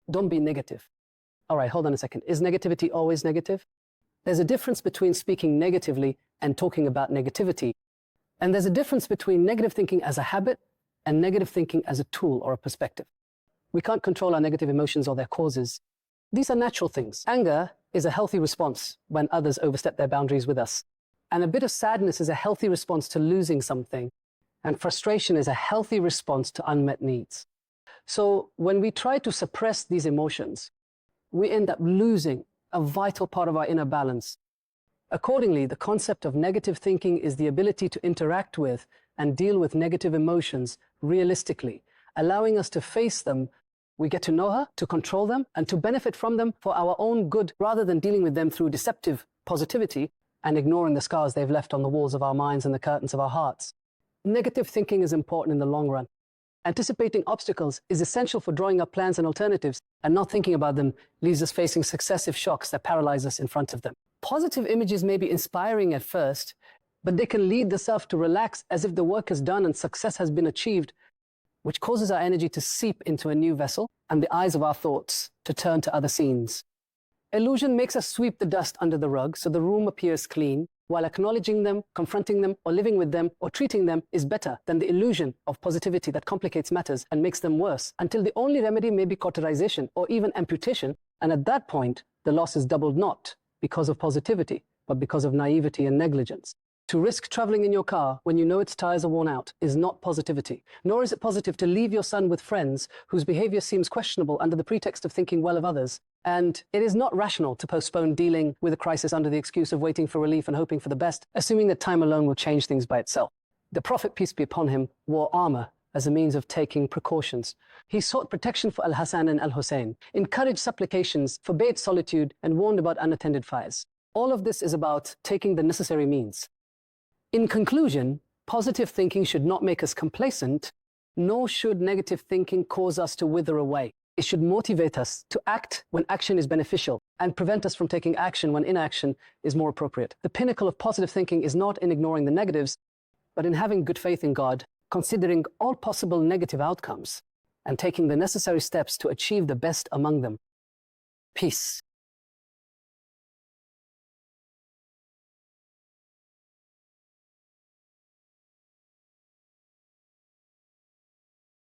Don't be negative. All right, hold on a second. Is negativity always negative? There's a difference between speaking negatively and talking about negativity. And there's a difference between negative thinking as a habit and negative thinking as a tool or a perspective. We can't control our negative emotions or their causes. These are natural things. Anger is a healthy response when others overstep their boundaries with us. And a bit of sadness is a healthy response to losing something. And frustration is a healthy response to unmet needs. So when we try to suppress these emotions, we end up losing a vital part of our inner balance. Accordingly, the concept of negative thinking is the ability to interact with and deal with negative emotions realistically, allowing us to face them. We get to know her, to control them, and to benefit from them for our own good, rather than dealing with them through deceptive positivity and ignoring the scars they've left on the walls of our minds and the curtains of our hearts. Negative thinking is important in the long run. Anticipating obstacles is essential for drawing up plans and alternatives, and not thinking about them leaves us facing successive shocks that paralyze us in front of them. Positive images may be inspiring at first, but they can lead the self to relax as if the work is done and success has been achieved, which causes our energy to seep into a new vessel and the eyes of our thoughts to turn to other scenes. Illusion makes us sweep the dust under the rug so the room appears clean, while acknowledging them, confronting them, or living with them, or treating them is better than the illusion of positivity that complicates matters and makes them worse, until the only remedy may be cauterization or even amputation, and at that point, the loss is doubled not because of positivity, but because of naivety and negligence. To risk traveling in your car when you know its tires are worn out is not positivity, nor is it positive to leave your son with friends whose behavior seems questionable under the pretext of thinking well of others. And it is not rational to postpone dealing with a crisis under the excuse of waiting for relief and hoping for the best, assuming that time alone will change things by itself. The Prophet, peace be upon him, wore armor as a means of taking precautions. He sought protection for Al-Hasan and Al-Husayn, encouraged supplications, forbade solitude, and warned about unattended fires. All of this is about taking the necessary means. In conclusion, positive thinking should not make us complacent, nor should negative thinking cause us to wither away. It should motivate us to act when action is beneficial and prevent us from taking action when inaction is more appropriate. The pinnacle of positive thinking is not in ignoring the negatives, but in having good faith in God, considering all possible negative outcomes, and taking the necessary steps to achieve the best among them. Peace.